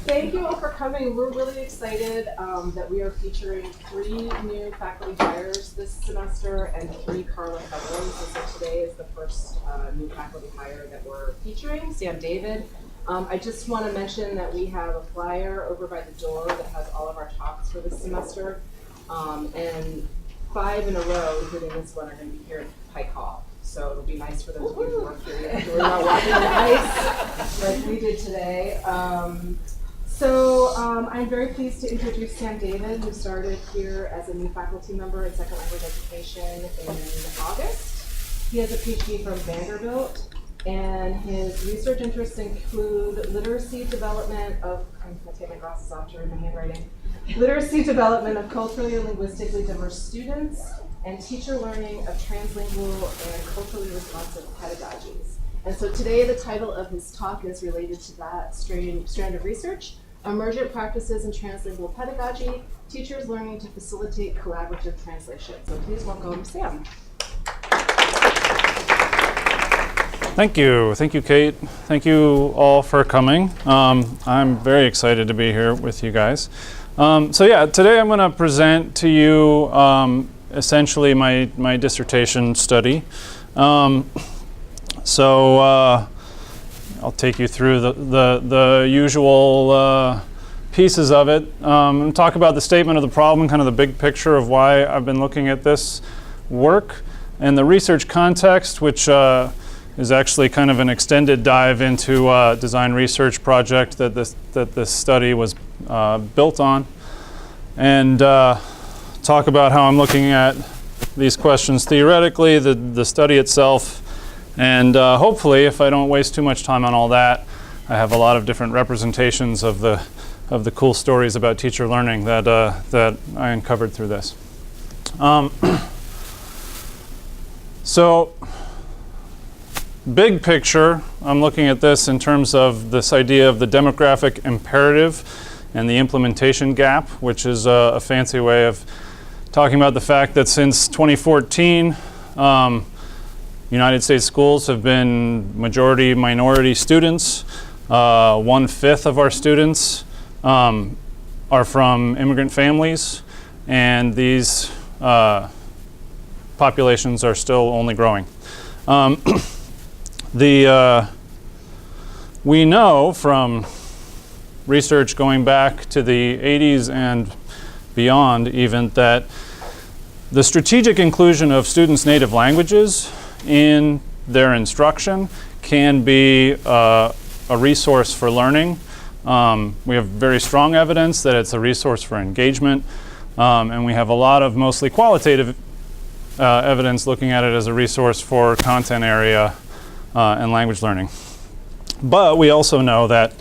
Thank you all for coming. We're really excited that we are featuring 3 new faculty hires this semester and 3 CARLA fellows. So today is the first new faculty hire that we're featuring, Sam David. I just want to mention that we have a flyer over by the door that has all of our talks for this semester. And 5 in a row, including this one, are going to be here at Pike Hall. So it'll be nice for those of you who are here who are not walking on ice like we did today. I'm very pleased to introduce Sam David, who started here as a new faculty member in second language education in August. He has a PhD from Vanderbilt, and his research interests include literacy development of, I'm going to take my glasses off to read my handwriting, literacy development of culturally and linguistically diverse students, and teacher learning of translingual and culturally responsive pedagogies. And so today the title of his talk is related to that strand of research, Emergent Practices in Translingual Pedagogy, Teachers Learning to Facilitate Collaborative Translation. So please welcome Sam. Thank you, Kate. Thank you all for coming. I'm very excited to be here with you guys. Today I'm going to present to you essentially my dissertation study. I'll take you through the usual pieces of it and talk about the statement of the problem, kind of the big picture of why I've been looking at this work, and the research context, which is actually kind of an extended dive into a design research project that this study was built on, and talk about how I'm looking at these questions theoretically, the study itself, and hopefully, if I don't waste too much time on all that, I have a lot of different representations of the cool stories about teacher learning that I uncovered through this. So, big picture, I'm looking at this in terms of this idea of the demographic imperative and the implementation gap, which is a fancy way of talking about the fact that since 2014, United States schools have been majority minority students. 1/5 of our students are from immigrant families, and these populations are still only growing. We know from research going back to the 80s and beyond even that the strategic inclusion of students' native languages in their instruction can be a resource for learning. We have very strong evidence that it's a resource for engagement, and we have a lot of mostly qualitative evidence looking at it as a resource for content area and language learning. But we also know that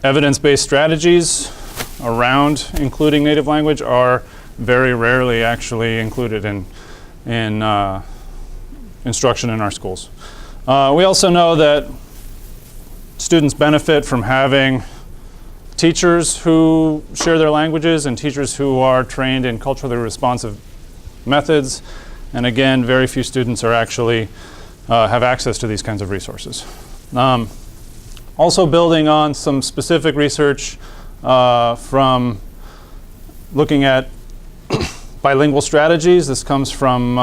evidence-based strategies around including native language are very rarely actually included in instruction in our schools. We also know that students benefit from having teachers who share their languages and teachers who are trained in culturally responsive methods. And again, very few students are actually have access to these kinds of resources. Also building on some specific research from looking at bilingual strategies. This comes from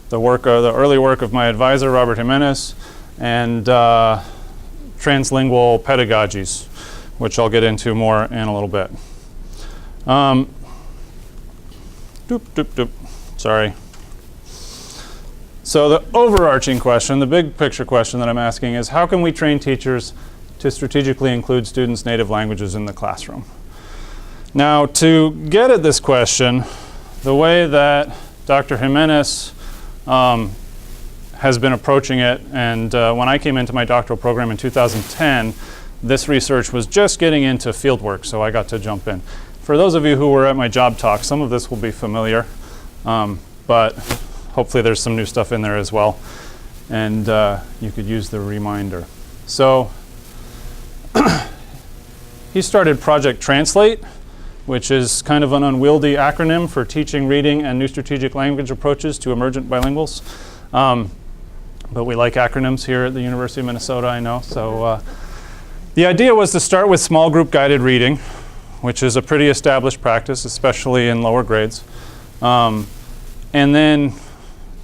the early work of my advisor, Robert Jimenez, and Translingual Pedagogies, which I'll get into more in a little bit. Sorry. So the overarching question, the big picture question that I'm asking is, how can we train teachers to strategically include students' native languages in the classroom? Now, to get at this question, the way that Dr. Jimenez has been approaching it, and when I came into my doctoral program in 2010, this research was just getting into fieldwork, so I got to jump in. For those of you who were at my job talk, some of this will be familiar, but hopefully there's some new stuff in there as well, and you could use the reminder. So he started Project Translate, which is kind of an unwieldy acronym for teaching reading and new strategic language approaches to emergent bilinguals. But we like acronyms here at the University of Minnesota, I know. So The idea was to start with small group guided reading, which is a pretty established practice, especially in lower grades, and then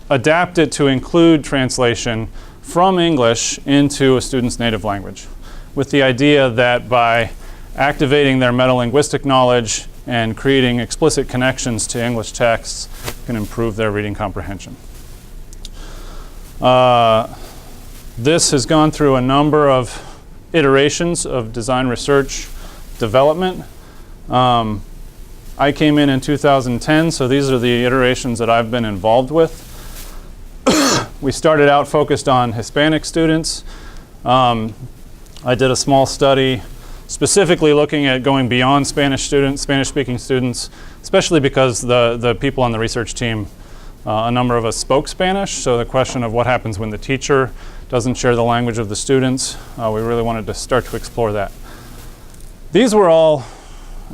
adapt it to include translation from English into a student's native language, with the idea that by activating their metalinguistic knowledge and creating explicit connections to English texts can improve their reading comprehension. This has gone through a number of iterations of design research development. I came in 2010, so these are the iterations that I've been involved with. We started out focused on Hispanic students. I did a small study specifically looking at going beyond Spanish students, Spanish-speaking students, especially because the people on the research team, a number of us spoke Spanish, so the question of what happens when the teacher doesn't share the language of the students, we really wanted to start to explore that. These were all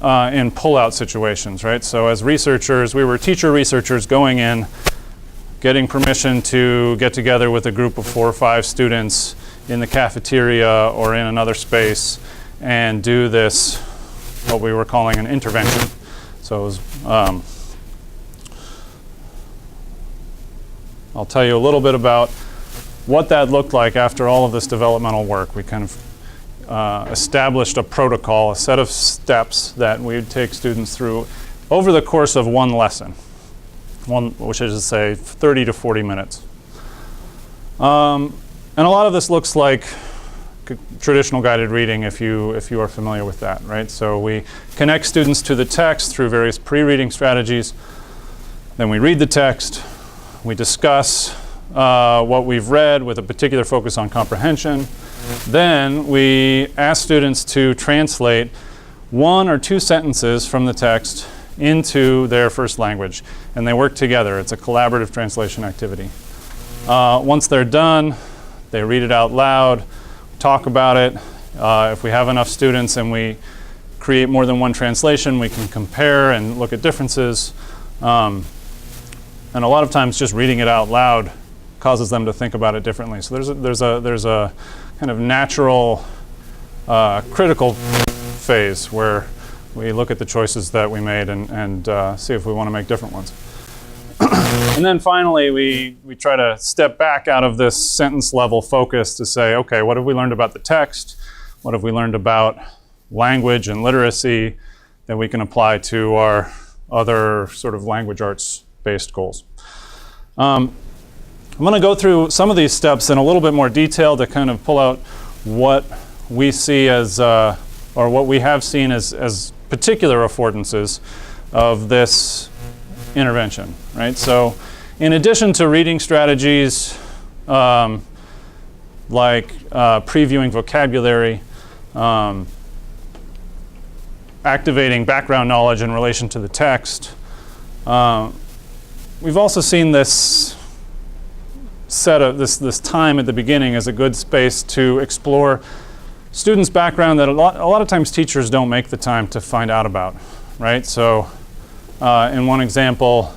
in pull-out situations, right? So as researchers, we were teacher researchers going in, getting permission to get together with a group of 4 or 5 students in the cafeteria or in another space and do this, what we were calling an intervention. So it was, I'll tell you a little bit about what that looked like after all of this developmental work. We kind of established a protocol, a set of steps that we would take students through over the course of one lesson, which is to say 30 to 40 minutes. And a lot of this looks like traditional guided reading if you are familiar with that, right? So we connect students to the text through various pre-reading strategies. Then we read the text. We discuss what we've read with a particular focus on comprehension. Then we ask students to translate 1 or 2 sentences from the text into their first language, and they work together. It's a collaborative translation activity. Once they're done, they read it out loud, talk about it. If we have enough students and we create more than one translation, we can compare and look at differences. And a lot of times just reading it out loud causes them to think about it differently. So there's a kind of natural critical phase where we look at the choices that we made and see if we want to make different ones. And then finally, we try to step back out of this sentence level focus to say, okay, what have we learned about the text? What have we learned about language and literacy that we can apply to our other sort of language arts-based goals? I'm going to go through some of these steps in a little bit more detail to kind of pull out what we see as, or what we have seen as particular affordances of this intervention, right? So in addition to reading strategies like previewing vocabulary, activating background knowledge in relation to the text, we've also seen this set of this time at the beginning as a good space to explore students' background that a lot of times teachers don't make the time to find out about, right? So in one example,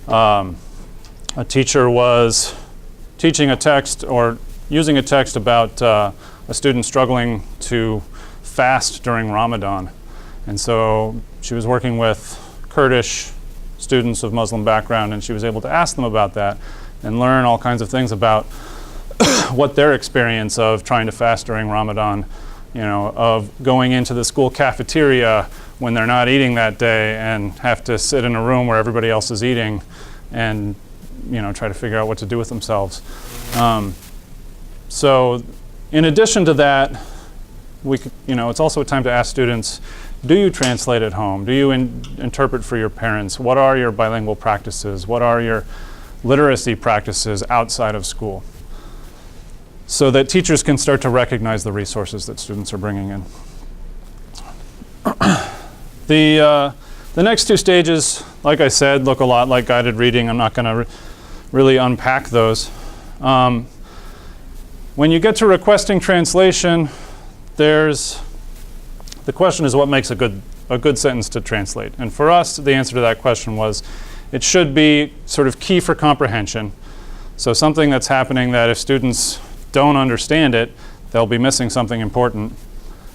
a teacher was teaching a text or using a text about a student struggling to fast during Ramadan. And so she was working with Kurdish students of Muslim background, and she was able to ask them about that and learn all kinds of things about what their experience of trying to fast during Ramadan, you know, of going into the school cafeteria when they're not eating that day and have to sit in a room where everybody else is eating and, you know, try to figure out what to do with themselves. So in addition to that, it's also a time to ask students, do you translate at home? Do you interpret for your parents? What are your bilingual practices? What are your literacy practices outside of school? So that teachers can start to recognize the resources that students are bringing in. The next 2 stages, like I said, look a lot like guided reading. I'm not going to really unpack those. When you get to requesting translation, the question is what makes a good sentence to translate. And for us, the answer to that question was it should be sort of key for comprehension. So something that's happening that if students don't understand it, they'll be missing something important.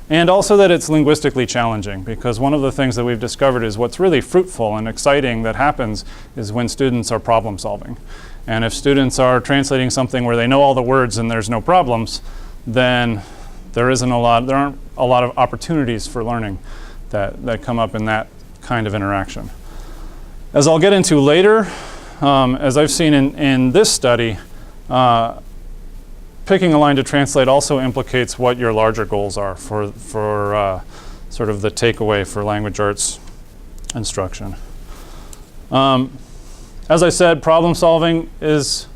And also that it's linguistically challenging, because one of the things that we've discovered is what's really fruitful and exciting that happens is when students are problem solving. And if students are translating something where they know all the words and there's no problems, then there aren't a lot of opportunities for learning that come up in that kind of interaction. As I'll get into later, as I've seen in this study, picking a line to translate also implicates what your larger goals are for sort of the takeaway for language arts instruction. As I said, problem solving is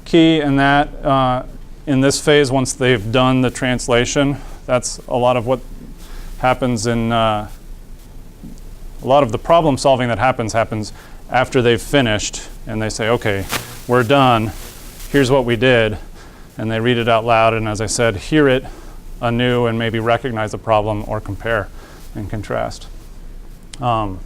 key in that in this phase, once they've done the translation, that's a lot of what happens in a lot of the problem solving that happens after they've finished and they say, okay, we're done, here's what we did, and they read it out loud, and as I said, hear it anew and maybe recognize a problem or compare and contrast. And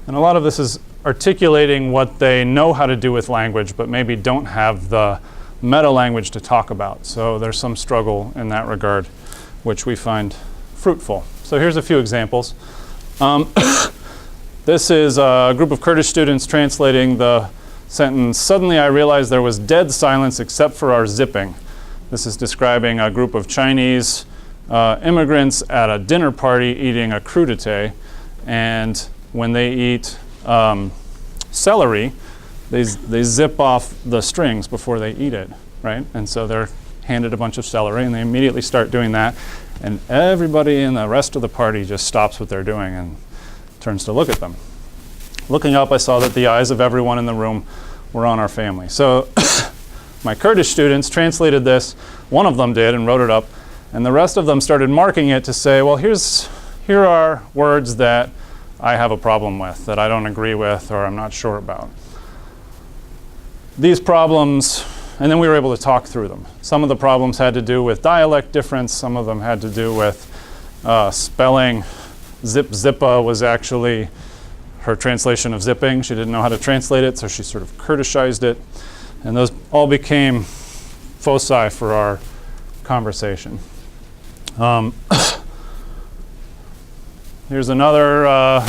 a lot of this is articulating what they know how to do with language, but maybe don't have the meta language to talk about. So there's some struggle in that regard, which we find fruitful. So here's a few examples. This is a group of Kurdish students translating the sentence, "Suddenly I realized there was dead silence except for our zipping." This is describing a group of Chinese immigrants at a dinner party eating a crudité, and when they eat celery, they zip off the strings before they eat it, right? And so they're handed a bunch of celery and they immediately start doing that, and everybody in the rest of the party just stops what they're doing and turns to look at them. Looking up, I saw that the eyes of everyone in the room were on our family. So my Kurdish students translated this, one of them did and wrote it up, and the rest of them started marking it to say, well, here are words that I have a problem with, that I don't agree with or I'm not sure about. These problems, and then we were able to talk through them. Some of the problems had to do with dialect difference, some of them had to do with spelling. Zippa was actually her translation of zipping. She didn't know how to translate it, so she sort of Kurdishized it. And those all became foci for our conversation. Here's another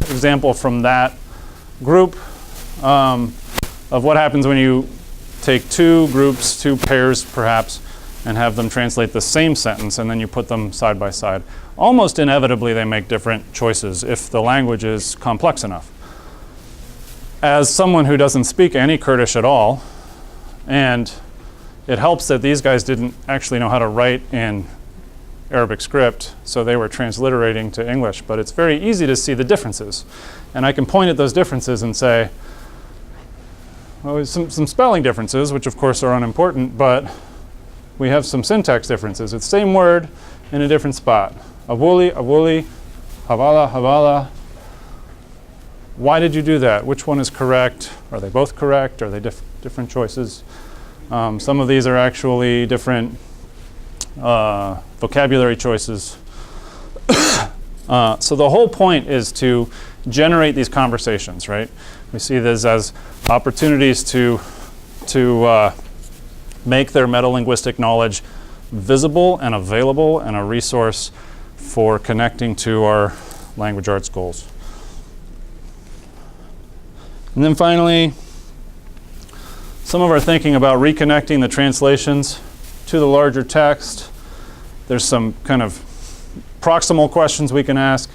example from that group of what happens when you take two groups, two pairs perhaps, and have them translate the same sentence, and then you put them side by side. Almost inevitably, they make different choices if the language is complex enough. As someone who doesn't speak any Kurdish at all, and it helps that these guys didn't actually know how to write in Arabic script, so they were transliterating to English, but it's very easy to see the differences. And I can point at those differences and say, well, some spelling differences, which of course are unimportant, but we have some syntax differences. It's the same word in a different spot. Avuli, avuli, havala, havala. Why did you do that? Which one is correct? Are they both correct? Are they different choices? Some of these are actually different vocabulary choices. So the whole point is to generate these conversations, right? We see this as opportunities to make their metalinguistic knowledge visible and available and a resource for connecting to our language arts goals. And then finally, some of our thinking about reconnecting the translations to the larger text. There's some kind of proximal questions we can ask.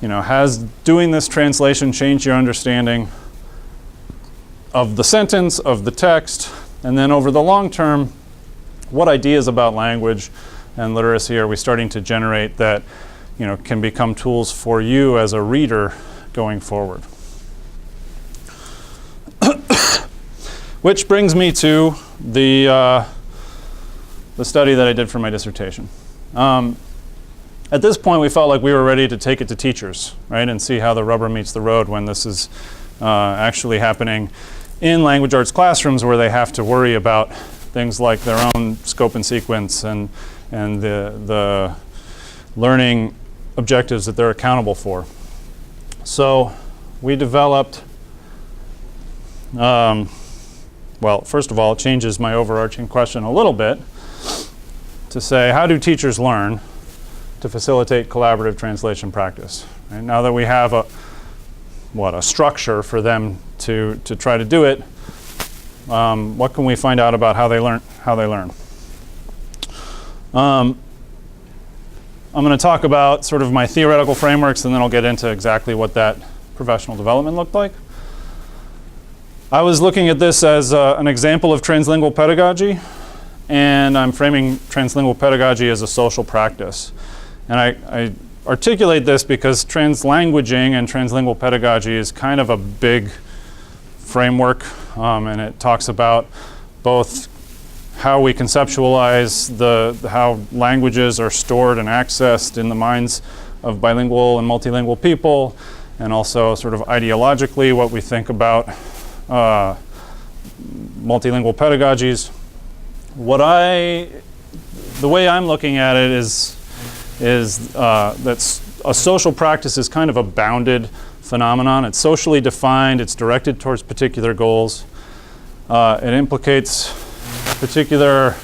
You know, has doing this translation changed your understanding of the sentence, of the text? And then over the long term, what ideas about language and literacy are we starting to generate that, you know, can become tools for you as a reader going forward? Which brings me to the study that I did for my dissertation. At this point, we felt like we were ready to take it to teachers, right, and see how the rubber meets the road when this is actually happening in language arts classrooms, where they have to worry about things like their own scope and sequence and the learning objectives that they're accountable for. So we developed, well, first of all, it changes my overarching question a little bit to say, how do teachers learn? to facilitate collaborative translation practice. Right? Now that we have a structure for them to try to do it, what can we find out about how they learn? I'm going to talk about sort of my theoretical frameworks, and then I'll get into exactly what that professional development looked like. I was looking at this as an example of translingual pedagogy, and I'm framing translingual pedagogy as a social practice. And I articulate this because translanguaging and translingual pedagogy is kind of a big framework, and it talks about both how we conceptualize how languages are stored and accessed in the minds of bilingual and multilingual people, and also sort of ideologically what we think about multilingual pedagogies. The way I'm looking at it is that a social practice is kind of a bounded phenomenon. It's socially defined, it's directed towards particular goals. It implicates particular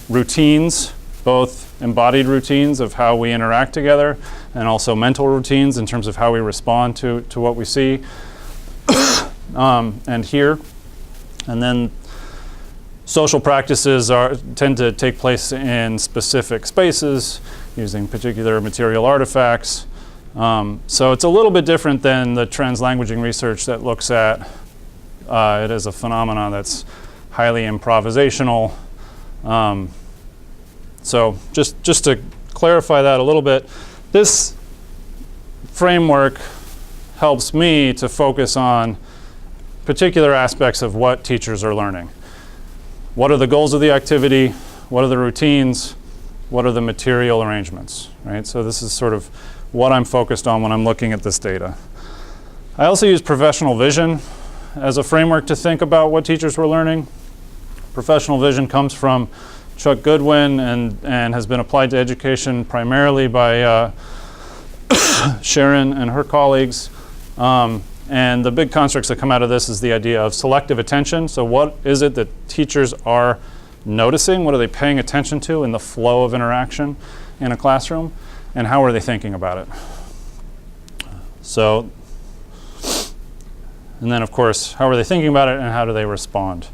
routines, both embodied routines of how we interact together, and also mental routines in terms of how we respond to what we see and hear. And then social practices tend to take place in specific spaces using particular material artifacts. So it's a little bit different than the translanguaging research that looks at it as a phenomenon that's highly improvisational. So just to clarify that a little bit, this framework helps me to focus on particular aspects of what teachers are learning. What are the goals of the activity? What are the routines? What are the material arrangements, right? So this is sort of what I'm focused on when I'm looking at this data. I also use professional vision as a framework to think about what teachers were learning. Professional vision comes from Chuck Goodwin and has been applied to education primarily by Sharon and her colleagues. And the big constructs that come out of this is the idea of selective attention. So what is it that teachers are noticing? What are they paying attention to in the flow of interaction in a classroom? And how are they thinking about it? So, and then of course, how are they thinking about it and how do they respond?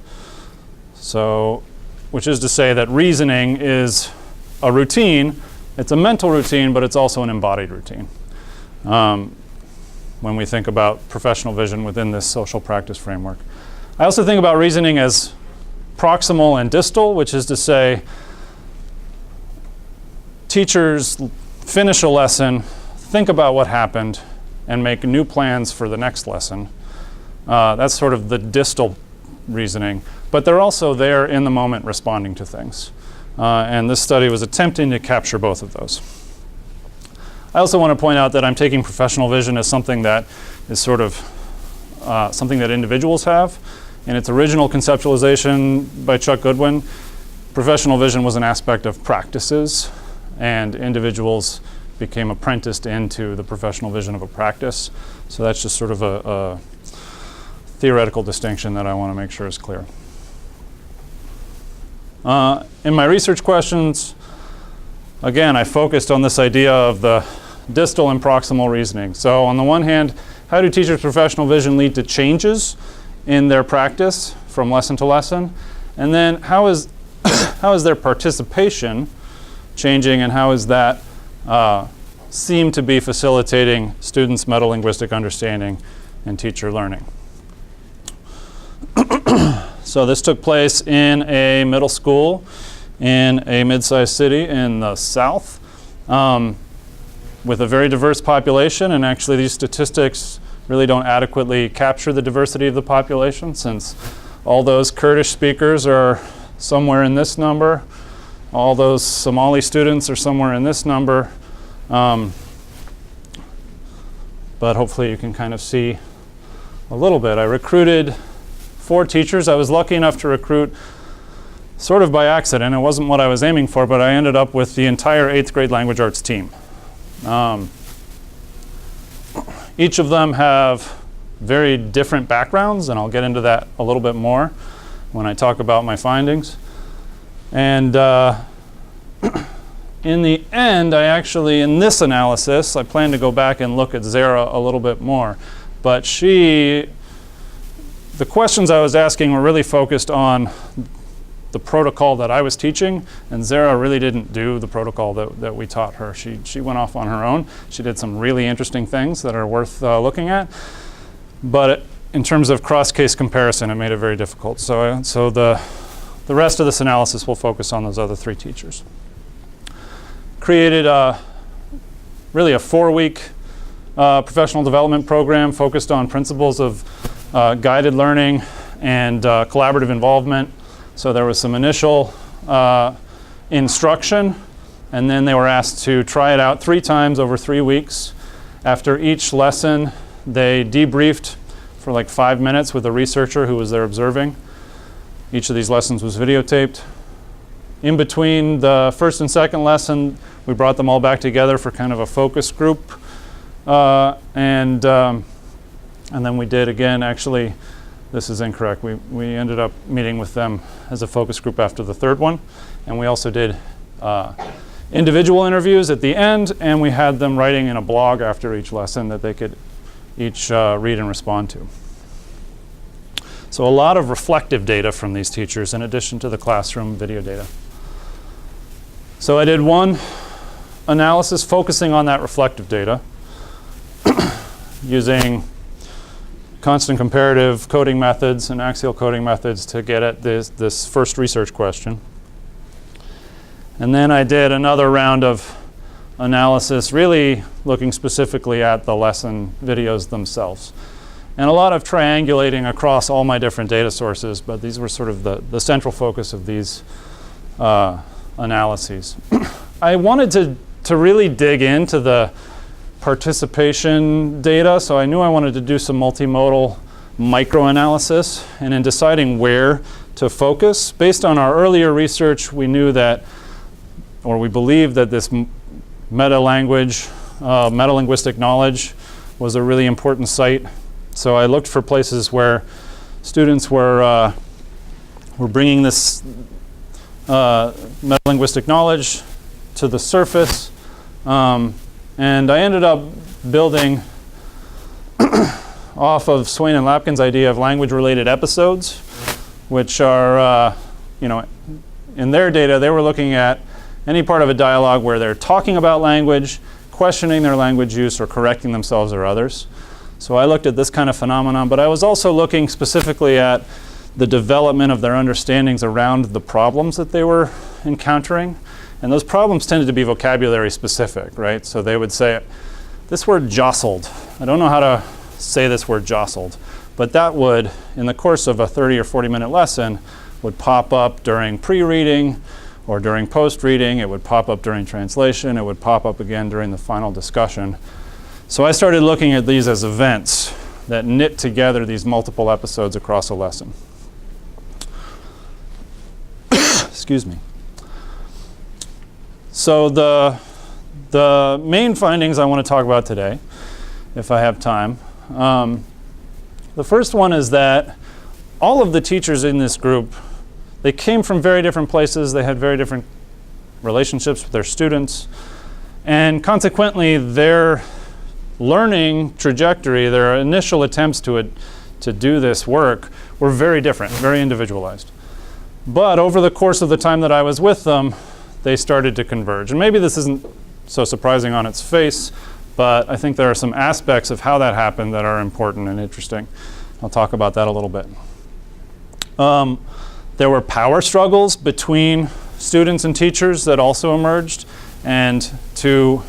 So, which is to say that reasoning is a routine. It's a mental routine, but it's also an embodied routine. When we think about professional vision within this social practice framework. I also think about reasoning as proximal and distal, which is to say teachers finish a lesson, think about what happened, and make new plans for the next lesson. That's sort of the distal reasoning, but they're also there in the moment responding to things. And this study was attempting to capture both of those. I also want to point out that I'm taking professional vision as something that is sort of something that individuals have. In its original conceptualization by Chuck Goodwin, professional vision was an aspect of practices, and individuals became apprenticed into the professional vision of a practice. So that's just sort of a theoretical distinction that I want to make sure is clear. In my research questions, again, I focused on this idea of the distal and proximal reasoning. So on the one hand, how do teachers' professional vision lead to changes in their practice from lesson to lesson? And then how is their participation changing, and how is that seem to be facilitating students' metalinguistic understanding and teacher learning? So this took place in a middle school in a mid-sized city in the South. With a very diverse population, and actually these statistics really don't adequately capture the diversity of the population, since all those Kurdish speakers are somewhere in this number, all those Somali students are somewhere in this number, but hopefully you can kind of see a little bit. I recruited 4 teachers. I was lucky enough to recruit sort of by accident. It wasn't what I was aiming for, but I ended up with the entire 8th grade language arts team. Each of them have very different backgrounds, and I'll get into that a little bit more when I talk about my findings. And in the end, I actually, in this analysis, I plan to go back and look at Zara a little bit more. But the questions I was asking were really focused on the protocol that I was teaching, and Zara really didn't do the protocol that we taught her. She went off on her own. She did some really interesting things that are worth looking at. But in terms of cross-case comparison, it made it very difficult. So the rest of this analysis will focus on those other 3 teachers. Created really a 4-week professional development program focused on principles of guided learning and collaborative involvement. So there was some initial instruction, and then they were asked to try it out 3 times over 3 weeks. After each lesson, they debriefed for like 5 minutes with a researcher who was there observing. Each of these lessons was videotaped. In between the first and second lesson, we brought them all back together for kind of a focus group. And then we did again, actually, this is incorrect. We ended up meeting with them as a focus group after the 3rd one. And we also did individual interviews at the end, and we had them writing in a blog after each lesson that they could each read and respond to. So a lot of reflective data from these teachers in addition to the classroom video data. So I did one analysis focusing on that reflective data using constant comparative coding methods and axial coding methods to get at this first research question. And then I did another round of analysis really looking specifically at the lesson videos themselves. And a lot of triangulating across all my different data sources, but these were sort of the central focus of these analyses. I wanted to really dig into the participation data, so I knew I wanted to do some multimodal microanalysis, and in deciding where to focus, based on our earlier research, we knew that, or we believed that this meta-language, meta-linguistic knowledge was a really important site. So I looked for places where students were bringing this meta-linguistic knowledge to the surface, and I ended up building off of Swain and Lapkin's idea of language-related episodes, which are, in their data, they were looking at any part of a dialogue where they're talking about language, questioning their language use, or correcting themselves or others. So I looked at this kind of phenomenon, but I was also looking specifically at the development of their understandings around the problems that they were encountering. And those problems tended to be vocabulary specific, right? So they would say, this word jostled. I don't know how to say this word jostled, but that would, in the course of a 30 or 40-minute lesson, would pop up during pre-reading or during post-reading. It would pop up during translation. It would pop up again during the final discussion. So I started looking at these as events that knit together these multiple episodes across a lesson. Excuse me. So the main findings I want to talk about today, if I have time. The first one is that all of the teachers in this group, they came from very different places. They had very different relationships with their students. And consequently, their learning trajectory, their initial attempts to do this work were very different, very individualized. But over the course of the time that I was with them, they started to converge. And maybe this isn't so surprising on its face, but I think there are some aspects of how that happened that are important and interesting. I'll talk about that a little bit. There were power struggles between students and teachers that also emerged, and to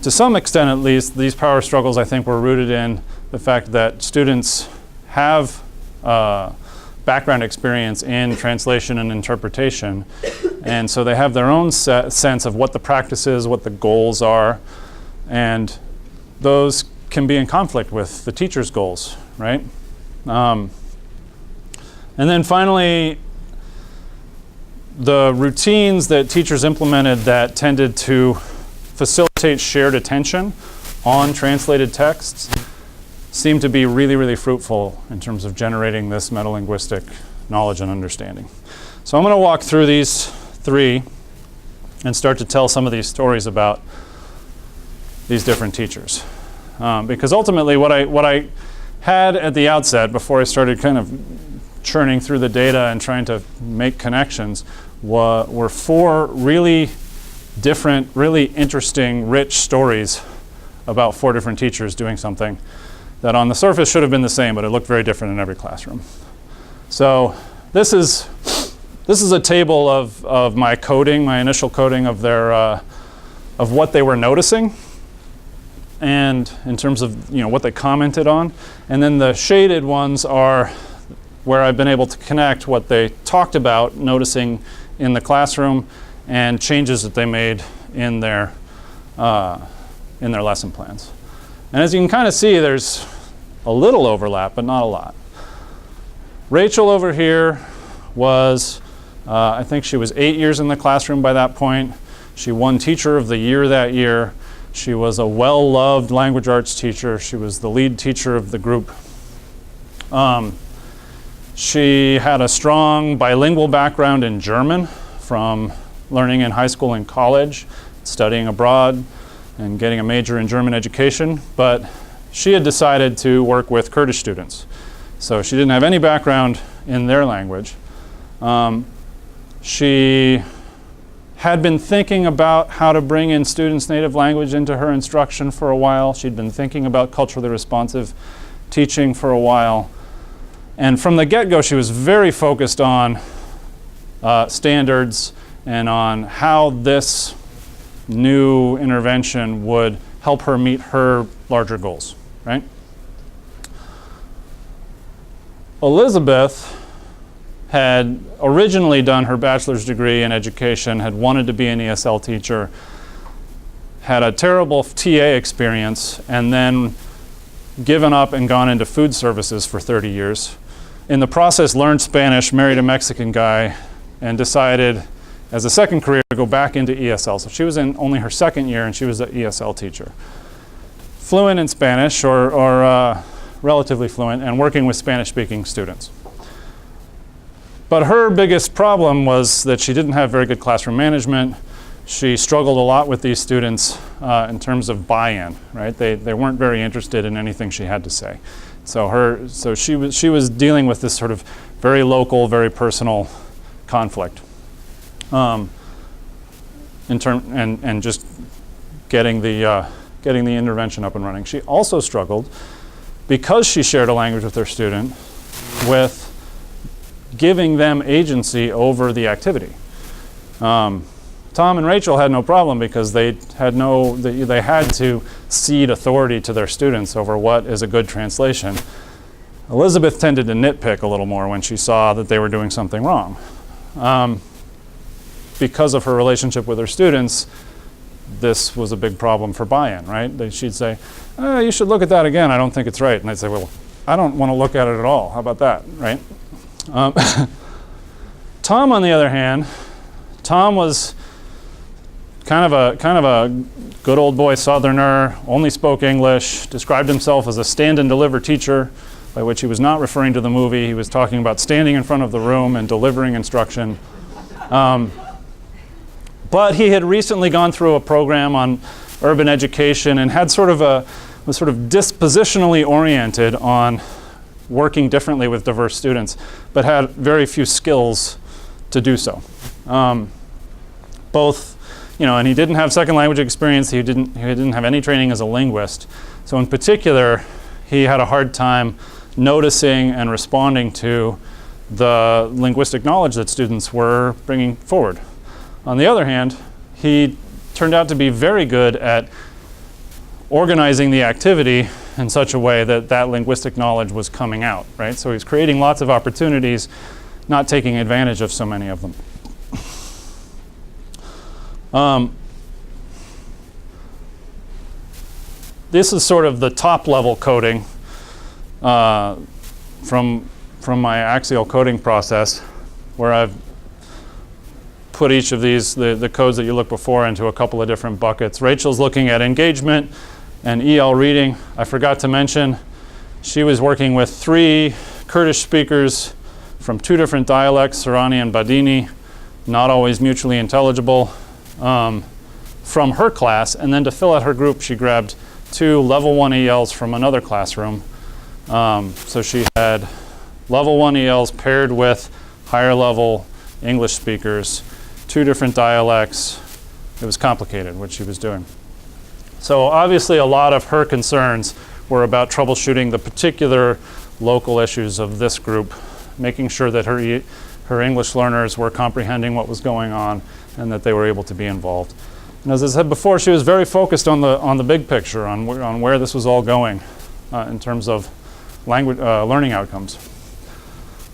some extent at least, these power struggles I think were rooted in the fact that students have background experience in translation and interpretation, and so they have their own sense of what the practice is, what the goals are, and those can be in conflict with the teacher's goals, right? And then finally, the routines that teachers implemented that tended to facilitate shared attention on translated texts seem to be really, really fruitful in terms of generating this metalinguistic knowledge and understanding. So I'm going to walk through these three and start to tell some of these stories about these different teachers. Because ultimately what I had at the outset, before I started kind of churning through the data and trying to make connections, were 4 really different, really interesting, rich stories about 4 different teachers doing something that on the surface should have been the same, but it looked very different in every classroom. So this is a table of my coding, my initial coding of their of what they were noticing, and in terms of what they commented on. And then the shaded ones are where I've been able to connect what they talked about noticing in the classroom and changes that they made in their lesson plans. And as you can kind of see, there's a little overlap, but not a lot. Rachel over here was, I think she was 8 years in the classroom by that point. She won Teacher of the Year that year. She was a well-loved language arts teacher. She was the lead teacher of the group. She had a strong bilingual background in German from learning in high school and college, studying abroad, and getting a major in German education. But she had decided to work with Kurdish students. So she didn't have any background in their language. She had been thinking about how to bring in students' native language into her instruction for a while. She'd been thinking about culturally responsive teaching for a while. And from the get-go, she was very focused on standards and on how this new intervention would help her meet her larger goals, right? Elizabeth had originally done her bachelor's degree in education, had wanted to be an ESL teacher, had a terrible TA experience, and then given up and gone into food services for 30 years. In the process, learned Spanish, married a Mexican guy, and decided as a second career to go back into ESL. So she was in only her second year and she was an ESL teacher. Fluent in Spanish, or relatively fluent, and working with Spanish-speaking students. But her biggest problem was that she didn't have very good classroom management. She struggled a lot with these students in terms of buy-in, right? They weren't very interested in anything she had to say. So she was dealing with this sort of very local, very personal conflict. And just getting the intervention up and running. She also struggled, because she shared a language with her student, with giving them agency over the activity. Tom and Rachel had no problem because they had to cede authority to their students over what is a good translation. Elizabeth tended to nitpick a little more when she saw that they were doing something wrong. Because of her relationship with her students, this was a big problem for buy-in, right? She'd say, you should look at that again, I don't think it's right. And I'd say, well, I don't want to look at it at all, how about that, right? Tom, on the other hand, Tom was kind of a good old boy Southerner, only spoke English, described himself as a stand and deliver teacher, by which he was not referring to the movie. He was talking about standing in front of the room and delivering instruction. But he had recently gone through a program on urban education and was sort of dispositionally oriented on working differently with diverse students, but had very few skills to do so. And he didn't have second language experience. He didn't have any training as a linguist. So in particular, he had a hard time noticing and responding to the linguistic knowledge that students were bringing forward. On the other hand, he turned out to be very good at organizing the activity in such a way that that linguistic knowledge was coming out, right? So he's creating lots of opportunities, not taking advantage of so many of them. This is sort of the top level coding from my axial coding process, where I've put each of these, the codes that you looked before, into a couple of different buckets. Rachel's looking at engagement and EL reading. I forgot to mention, she was working with 3 Kurdish speakers from 2 different dialects, Sorani and Badini, not always mutually intelligible. from her class, and then to fill out her group, she grabbed 2 level 1 ELs from another classroom. So she had level 1 ELs paired with higher level English speakers, 2 different dialects. It was complicated what she was doing. So obviously a lot of her concerns were about troubleshooting the particular local issues of this group, making sure that her English learners were comprehending what was going on and that they were able to be involved. And as I said before, she was very focused on the big picture, on where this was all going in terms of language learning outcomes.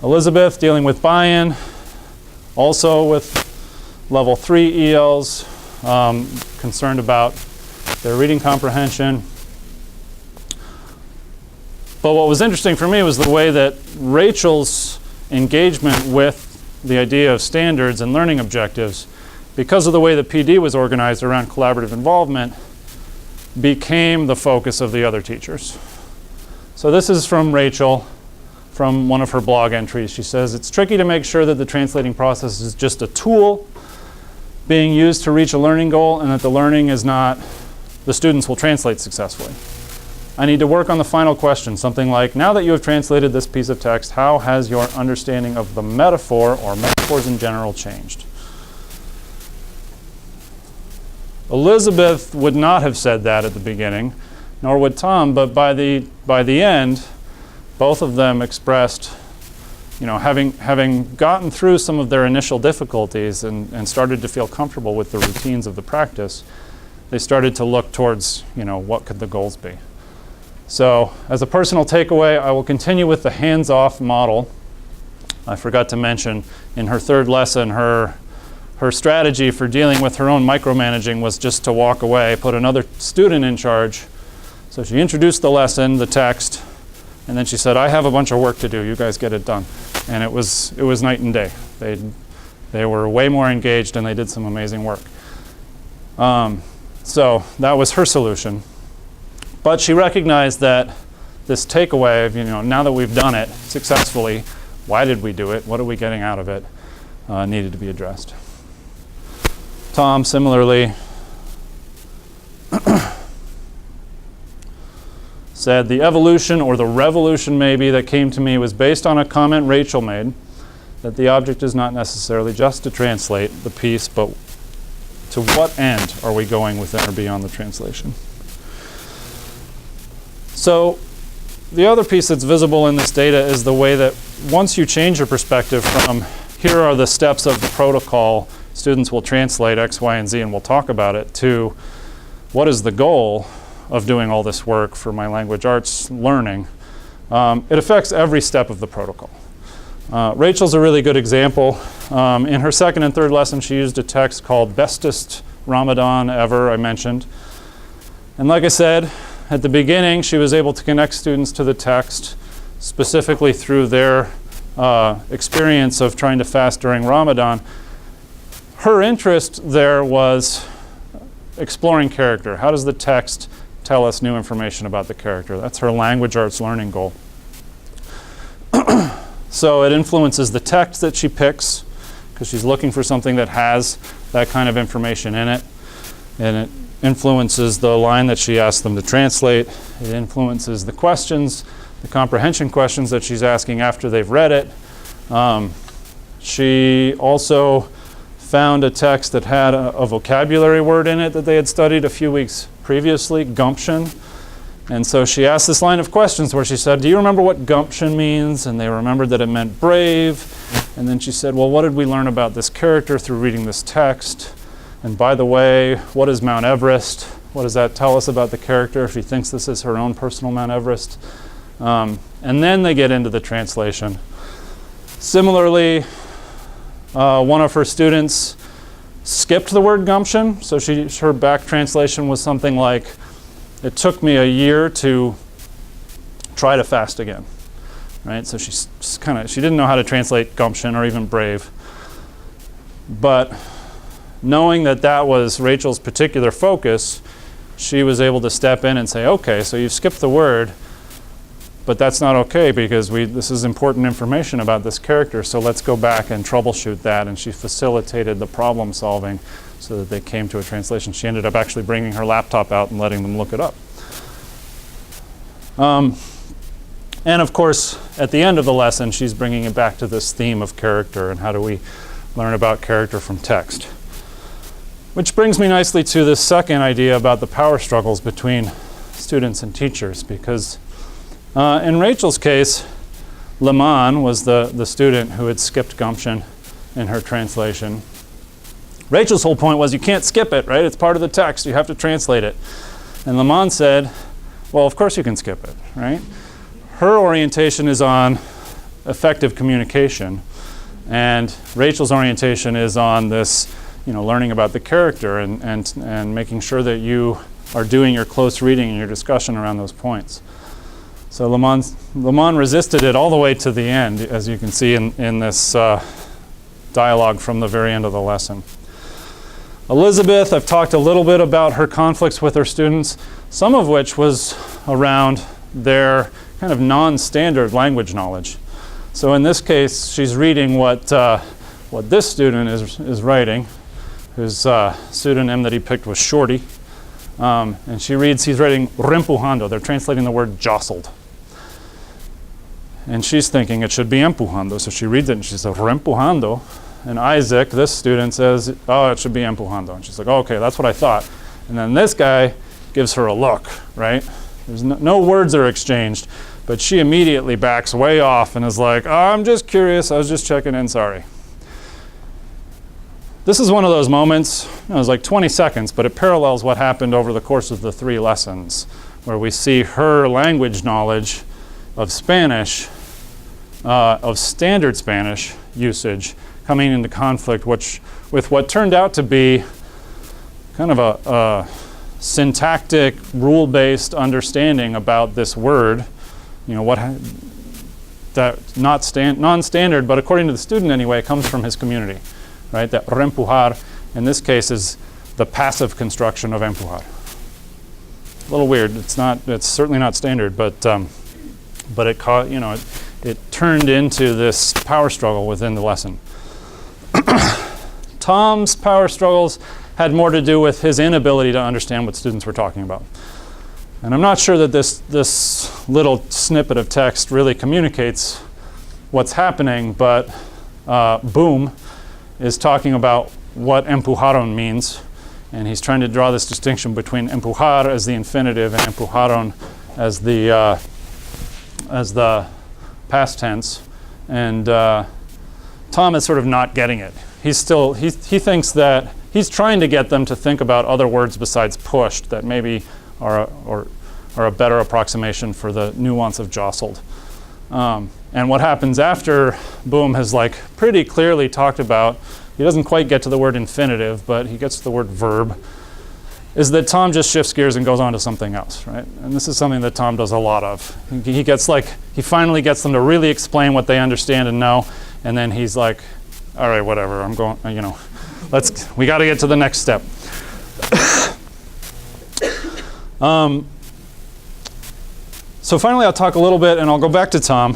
Elizabeth, dealing with buy-in, also with level 3 ELs, concerned about their reading comprehension. But what was interesting for me was the way that Rachel's engagement with the idea of standards and learning objectives, because of the way the PD was organized around collaborative involvement, became the focus of the other teachers. So this is from Rachel, from one of her blog entries. She says, "It's tricky to make sure that the translating process is just a tool being used to reach a learning goal and that the learning is not, the students will translate successfully. I need to work on the final question, something like, now that you have translated this piece of text, how has your understanding of the metaphor or metaphors in general changed?" Elizabeth would not have said that at the beginning, nor would Tom, but by the end, both of them expressed, having gotten through some of their initial difficulties and started to feel comfortable with the routines of the practice, they started to look towards, what could the goals be? So as a personal takeaway, I will continue with the hands-off model. I forgot to mention in her 3rd lesson, her strategy for dealing with her own micromanaging was just to walk away, put another student in charge. So she introduced the lesson, the text, and then she said, I have a bunch of work to do, you guys get it done. And it was night and day. They were way more engaged and they did some amazing work. So that was her solution. But she recognized that this takeaway of, now that we've done it successfully, why did we do it? What are we getting out of it? Needed to be addressed. Tom, similarly, said the evolution or the revolution maybe that came to me was based on a comment Rachel made that the object is not necessarily just to translate the piece, but to what end are we going within or beyond the translation? So the other piece that's visible in this data is the way that once you change your perspective from here are the steps of the protocol, students will translate X, Y, and Z and we'll talk about it, to what is the goal of doing all this work for my language arts learning, it affects every step of the protocol. Rachel's a really good example. In her 2nd and 3rd lesson, she used a text called Bestest Ramadan Ever, I mentioned. And like I said, at the beginning, she was able to connect students to the text, specifically through their experience of trying to fast during Ramadan. Her interest there was exploring character. How does the text tell us new information about the character? That's her language arts learning goal. So it influences the text that she picks, because she's looking for something that has that kind of information in it. And it influences the line that she asks them to translate. It influences the questions, the comprehension questions that she's asking after they've read it. She also found a text that had a vocabulary word in it that they had studied a few weeks previously, gumption. And so she asked this line of questions where she said, do you remember what gumption means? And they remembered that it meant brave. And then she said, well, what did we learn about this character through reading this text? And by the way, what is Mount Everest? What does that tell us about the character if she thinks this is her own personal Mount Everest? And then they get into the translation. Similarly, one of her students skipped the word gumption. So her back translation was something like, it took me a year to try to fast again. Right? So she didn't know how to translate gumption or even brave. But knowing that that was Rachel's particular focus, she was able to step in and say, okay, so you've skipped the word, but that's not okay because this is important information about this character, so let's go back and troubleshoot that. And she facilitated the problem solving so that they came to a translation. She ended up actually bringing her laptop out and letting them look it up. And of course, at the end of the lesson, she's bringing it back to this theme of character and how do we learn about character from text. Which brings me nicely to this second idea about the power struggles between students and teachers, because in Rachel's case, Lamont was the student who had skipped gumption in her translation. Rachel's whole point was you can't skip it, right? It's part of the text. You have to translate it. And Lamont said, well, of course you can skip it, right? Her orientation is on effective communication, and Rachel's orientation is on this, learning about the character and making sure that you are doing your close reading and your discussion around those points. So Lamont resisted it all the way to the end, as you can see in this dialogue from the very end of the lesson. Elizabeth, I've talked a little bit about her conflicts with her students, some of which was around their kind of non-standard language knowledge. So in this case, she's reading what this student is writing, whose pseudonym that he picked was Shorty. And he's writing rempujando. They're translating the word jostled. And she's thinking it should be empujando. So she reads it and she says, rempujando. And Isaac, this student, says, oh, it should be empujando. And she's like, oh, okay, that's what I thought. And then this guy gives her a look, right? There's no words are exchanged, but she immediately backs way off and is like, oh, I'm just curious. I was just checking in, sorry. This is one of those moments, it was like 20 seconds, but it parallels what happened over the course of the 3 lessons, where we see her language knowledge of Spanish, of standard Spanish usage, coming into conflict with what turned out to be kind of a syntactic, rule-based understanding about this word, that non-standard, but according to the student anyway, it comes from his community, right? That rempujar, in this case, is the passive construction of empujar. A little weird. It's certainly not standard, but it turned into this power struggle within the lesson. Tom's power struggles had more to do with his inability to understand what students were talking about. And I'm not sure that this little snippet of text really communicates what's happening, but Boom is talking about what empujaron means, and he's trying to draw this distinction between empujar as the infinitive and empujaron as the past tense. And Tom is sort of not getting it. He thinks that he's trying to get them to think about other words besides pushed that maybe are a better approximation for the nuance of jostled. And what happens after Boom has pretty clearly talked about, he doesn't quite get to the word infinitive, but he gets to the word verb, is that Tom just shifts gears and goes on to something else, right? And this is something that Tom does a lot of. He finally gets them to really explain what they understand and know, and then he's like, all right, whatever, I'm going, we got to get to the next step. So finally, I'll talk a little bit, and I'll go back to Tom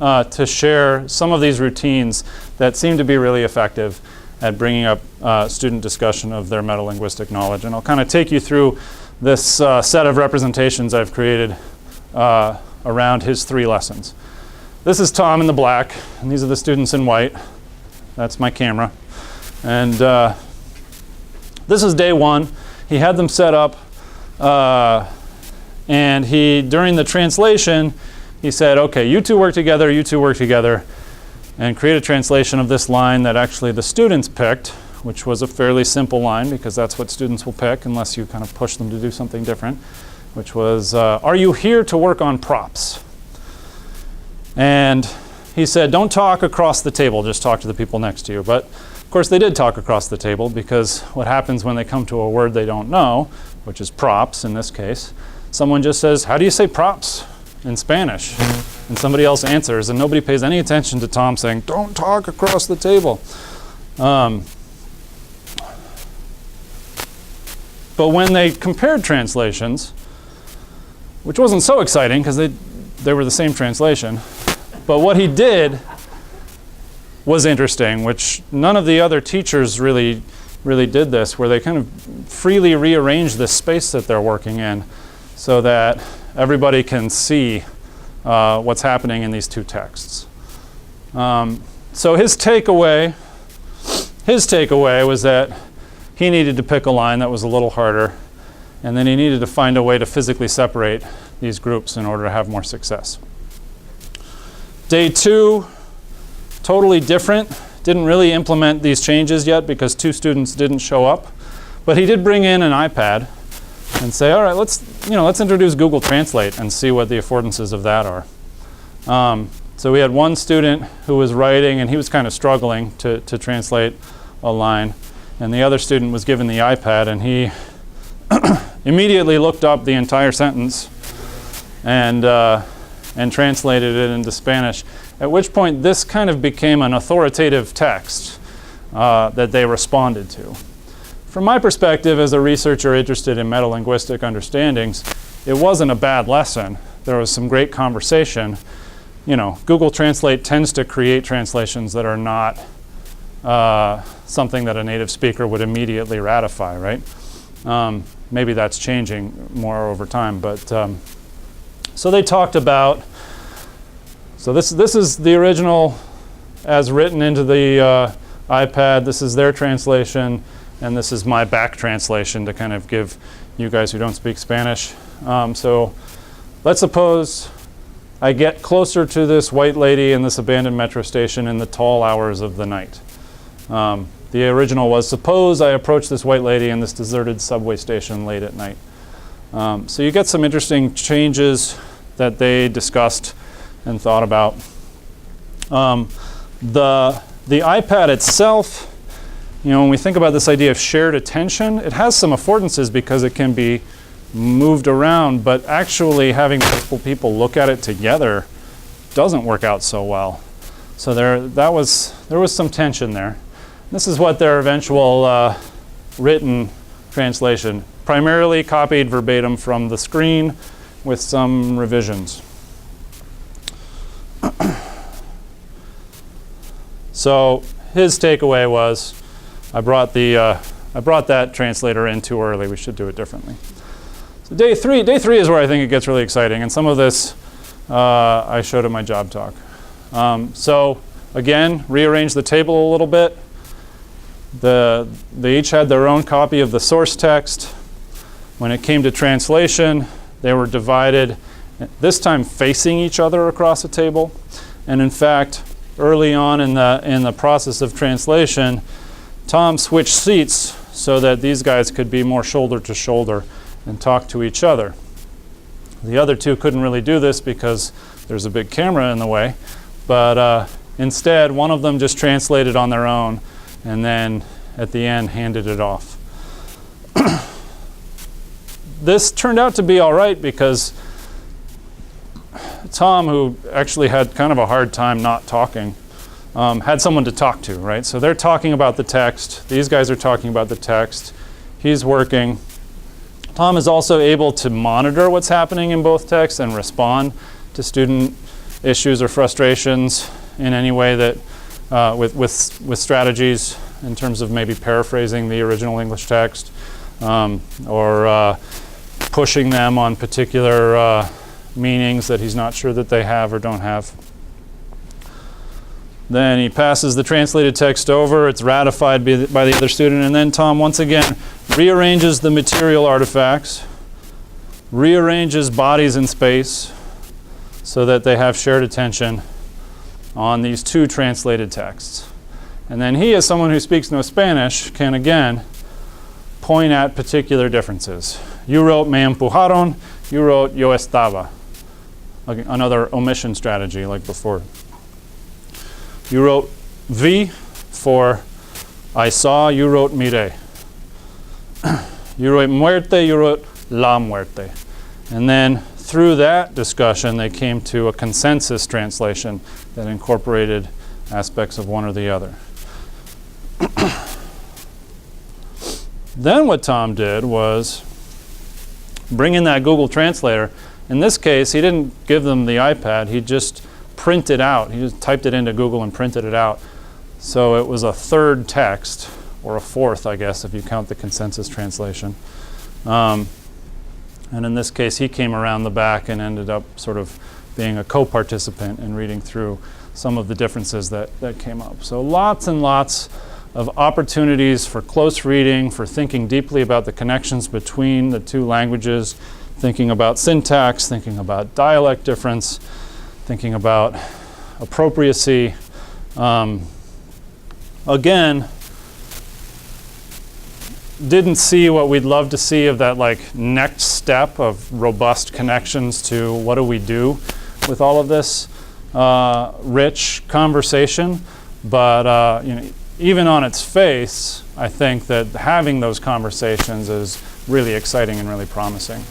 to share some of these routines that seem to be really effective at bringing up student discussion of their metalinguistic knowledge. And I'll kind of take you through this set of representations I've created around his 3 lessons. This is Tom in the black, and these are the students in white. That's my camera. And this is day 1. He had them set up, and during the translation, he said, okay, you two work together, and create a translation of this line that actually the students picked, which was a fairly simple line because that's what students will pick unless you kind of push them to do something different, which was, are you here to work on props? And he said, don't talk across the table, just talk to the people next to you. But of course they did talk across the table, because what happens when they come to a word they don't know, which is props in this case, someone just says, how do you say props in Spanish? And somebody else answers, and nobody pays any attention to Tom saying, don't talk across the table. But when they compared translations, which wasn't so exciting because they were the same translation, but what he did was interesting, which none of the other teachers really really did this, where they kind of freely rearrange this space that they're working in so that everybody can see what's happening in these two texts. So his takeaway was that he needed to pick a line that was a little harder, and then he needed to find a way to physically separate these groups in order to have more success. Day 2, totally different. Didn't really implement these changes yet because 2 students didn't show up, but he did bring in an iPad and say, all right, let's introduce Google Translate and see what the affordances of that are. So we had one student who was writing, and he was kind of struggling to translate a line, and the other student was given the iPad, and he immediately looked up the entire sentence and translated it into Spanish, at which point this kind of became an authoritative text that they responded to. From my perspective as a researcher interested in metalinguistic understandings, it wasn't a bad lesson. There was some great conversation. You know, Google Translate tends to create translations that are not something that a native speaker would immediately ratify, right? Maybe that's changing more over time, but so they talked about, so this is the original as written into the iPad. This is their translation, and this is my back translation to kind of give you guys who don't speak Spanish. So let's suppose I get closer to this white lady in this abandoned metro station in the tall hours of the night. The original was, suppose I approach this white lady in this deserted subway station late at night. So you get some interesting changes that they discussed and thought about. The iPad itself, you know, when we think about this idea of shared attention, it has some affordances because it can be moved around, but actually having multiple people look at it together doesn't work out so well. So there was some tension there. This is what their eventual written translation, primarily copied verbatim from the screen with some revisions. So his takeaway was, I brought that translator in too early. We should do it differently. So day three is where I think it gets really exciting, and some of this I showed in my job talk. So again, rearrange the table a little bit. They each had their own copy of the source text. When it came to translation, they were divided, this time facing each other across a table. And in fact, early on in the process of translation, Tom switched seats so that these guys could be more shoulder to shoulder and talk to each other. The other two couldn't really do this because there's a big camera in the way, but instead one of them just translated on their own and then at the end handed it off. This turned out to be all right because Tom, who actually had kind of a hard time not talking, had someone to talk to, right? So they're talking about the text. These guys are talking about the text. He's working. Tom is also able to monitor what's happening in both texts and respond to student issues or frustrations in any way that, with strategies in terms of maybe paraphrasing the original English text or pushing them on particular meanings that he's not sure that they have or don't have. Then he passes the translated text over. It's ratified by the other student. And then Tom, once again, rearranges the material artifacts, rearranges bodies in space so that they have shared attention on these two translated texts. And then he, as someone who speaks no Spanish, can again point at particular differences. You wrote me empujaron, you wrote yo estaba. Another omission strategy like before. You wrote vi for I saw, you wrote mire. You wrote muerte, you wrote la muerte. And then through that discussion, they came to a consensus translation that incorporated aspects of one or the other. Then what Tom did was bring in that Google Translator. In this case, he didn't give them the iPad. He just printed out. He just typed it into Google and printed it out. So it was a third text or a fourth, I guess, if you count the consensus translation. And in this case, he came around the back and ended up sort of being a co-participant in reading through some of the differences that came up. So lots and lots of opportunities for close reading, for thinking deeply about the connections between the two languages, thinking about syntax, thinking about dialect difference, thinking about appropriacy. Again, didn't see what we'd love to see of that like next step of robust connections to what do we do with all of this rich conversation. But even on its face, I think that having those conversations is really exciting and really promising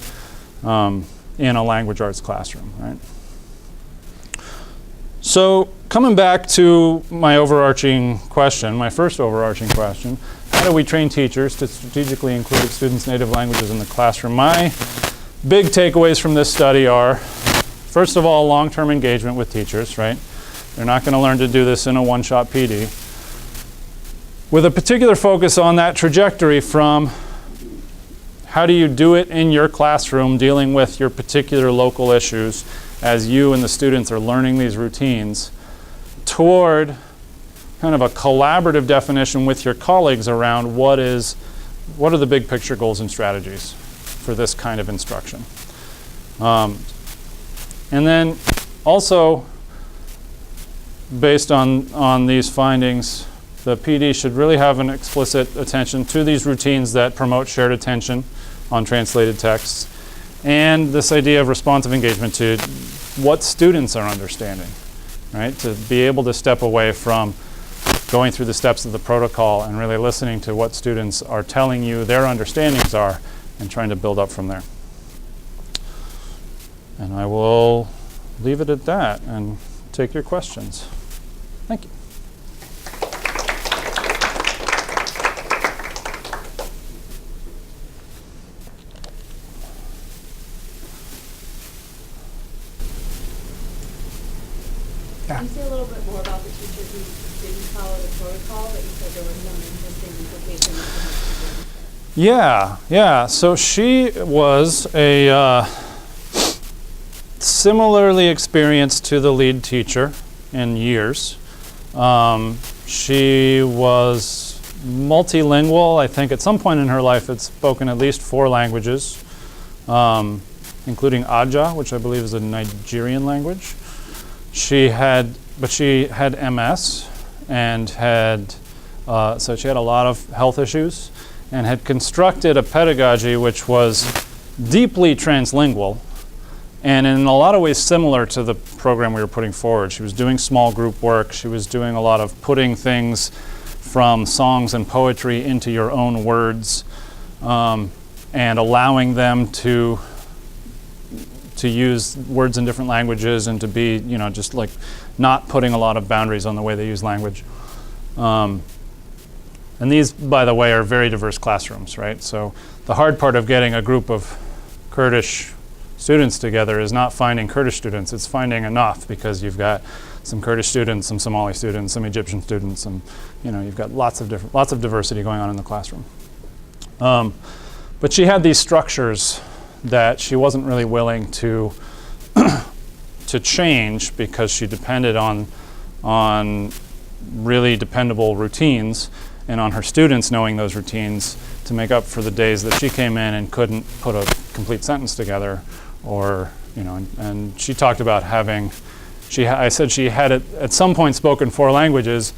in a language arts classroom, right? So coming back to my overarching question, my first overarching question, how do we train teachers to strategically include students' native languages in the classroom? My big takeaways from this study are, first of all, long-term engagement with teachers, right? They're not going to learn to do this in a one-shot PD. With a particular focus on that trajectory from how do you do it in your classroom dealing with your particular local issues as you and the students are learning these routines, toward kind of a collaborative definition with your colleagues around what are the big picture goals and strategies for this kind of instruction. And then also, based on these findings, the PD should really have an explicit attention to these routines that promote shared attention on translated texts, and this idea of responsive engagement to what students are understanding, right? To be able to step away from going through the steps of the protocol and really listening to what students are telling you their understandings are and trying to build up from there. And I will leave it at that and take your questions. Thank you. Can you say a little bit more about the teacher who didn't follow the protocol, that you said there were some interesting implications? Yeah. So she was a similarly experienced to the lead teacher in years. She was multilingual. I think at some point in her life had spoken at least 4 languages, including Aja, which I believe is a Nigerian language. She had MS and so she had a lot of health issues and had constructed a pedagogy which was deeply translingual and in a lot of ways similar to the program we were putting forward. She was doing small group work. She was doing a lot of putting things from songs and poetry into your own words and allowing them to use words in different languages and to be, just like not putting a lot of boundaries on the way they use language. And these, by the way, are very diverse classrooms, right? So the hard part of getting a group of Kurdish students together is not finding Kurdish students, it's finding enough, because you've got some Kurdish students, some Somali students, some Egyptian students, and you've got lots of diversity going on in the classroom. But she had these structures that she wasn't really willing to to change because she depended on really dependable routines and on her students knowing those routines to make up for the days that she came in and couldn't put a complete sentence together, or and she talked about having I said she had at some point spoken 4 languages.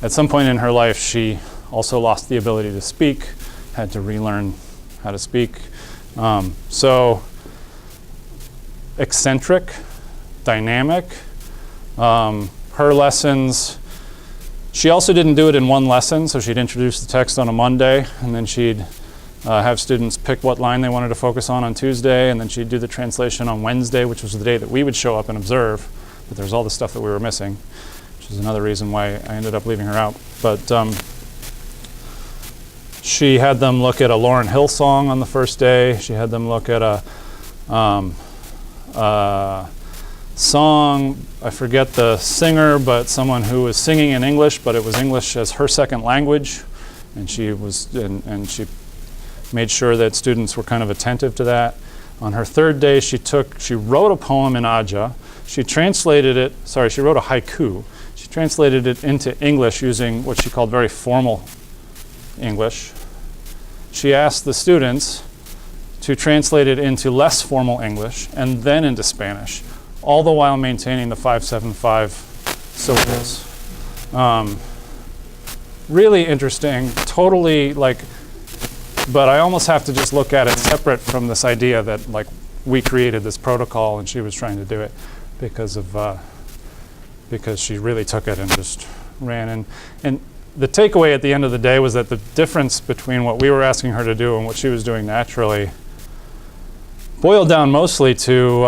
At some point in her life she also lost the ability to speak, had to relearn how to speak. So eccentric, dynamic. Her lessons, she also didn't do it in one lesson, so she'd introduce the text on a Monday, and then she'd have students pick what line they wanted to focus on Tuesday, and then she'd do the translation on Wednesday, which was the day that we would show up and observe, but there's all the stuff that we were missing, which is another reason why I ended up leaving her out. But she had them look at a Lauryn Hill song on the first day. She had them look at a song, I forget the singer, but someone who was singing in English, but it was English as her second language, And she was, and she made sure that students were kind of attentive to that. On her third day, she wrote a poem in Aja. She translated it, she wrote a haiku. She translated it into English using what she called very formal English. She asked the students to translate it into less formal English and then into Spanish, all the while maintaining the 575 syllables. Really interesting, totally but I almost have to just look at it separate from this idea that we created this protocol and she was trying to do it because she really took it and just ran. And the takeaway at the end of the day was that the difference between what we were asking her to do and what she was doing naturally boiled down mostly to,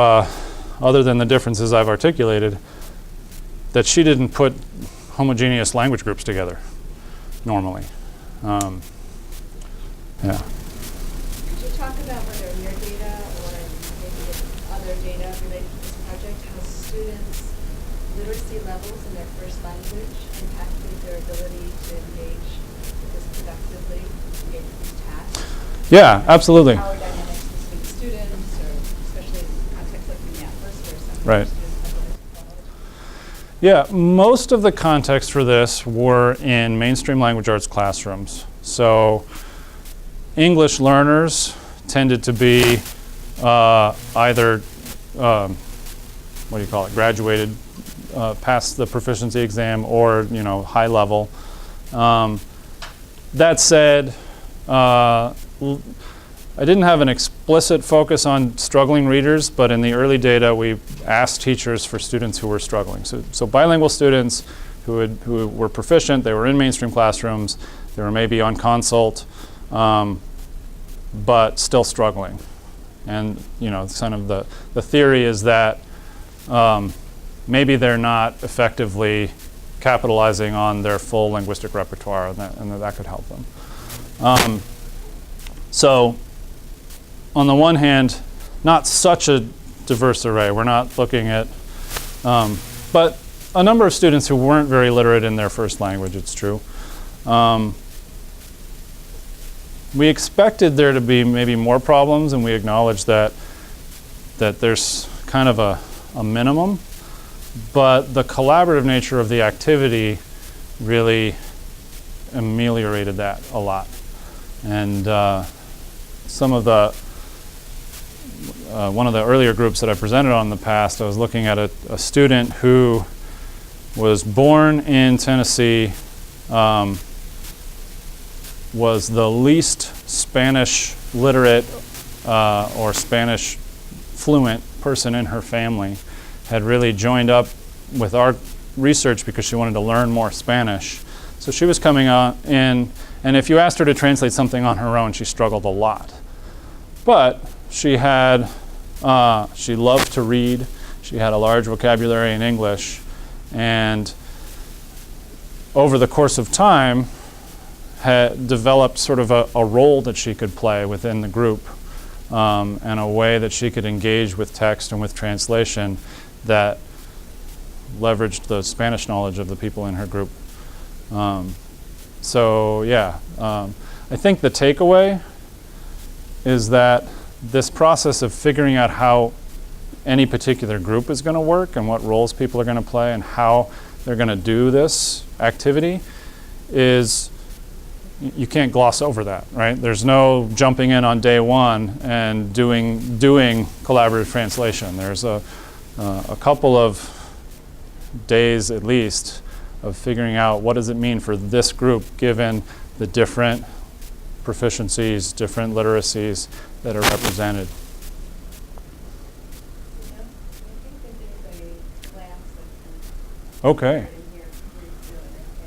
other than the differences I've articulated, that she didn't put homogeneous language groups together normally. Yeah. Could you talk about whether your data or maybe other data related to this project, how students' literacy levels in their first language impacted their ability to engage with this productively, engage with these tasks? Yeah, absolutely. Power dynamics between students, or especially in contexts like Minneapolis, where some Right. students have learned to follow. Yeah, most of the context for this were in mainstream language arts classrooms. So English learners tended to be either, graduated, passed the proficiency exam, or high level. That said, I didn't have an explicit focus on struggling readers, but in the early data we asked teachers for students who were struggling. So bilingual students who were proficient, they were in mainstream classrooms, they were maybe on consult, but still struggling. And kind of the theory is that maybe they're not effectively capitalizing on their full linguistic repertoire, and that could help them. So on the one hand, not such a diverse array. We're not looking at, but a number of students who weren't very literate in their first language, it's true. We expected there to be maybe more problems, and we acknowledge that there's kind of a minimum, but the collaborative nature of the activity really ameliorated that a lot. And some of the one of the earlier groups that I presented on in the past, I was looking at a student who was born in Tennessee, was the least Spanish literate or Spanish fluent person in her family, had really joined up with our research because she wanted to learn more Spanish. So she was coming in, and if you asked her to translate something on her own, she struggled a lot. But she loved to read, she had a large vocabulary in English, and over the course of time had developed sort of a role that she could play within the group, and a way that she could engage with text and with translation that leveraged the Spanish knowledge of the people in her group. So yeah, I think the takeaway is that this process of figuring out how any particular group is going to work and what roles people are going to play and how they're going to do this activity is, you can't gloss over that, right? There's no jumping in on day one and doing collaborative translation. There's a couple of days at least of figuring out what does it mean for this group given the different proficiencies, different literacies that are represented. Yeah, I think that there's a class that Okay, in here pretty soon.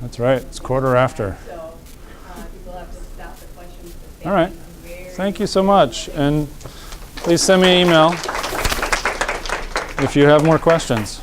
that's right. It's quarter after. So people have to stop the questions. But All right. very Thank you so much. And please send me an email if you have more questions.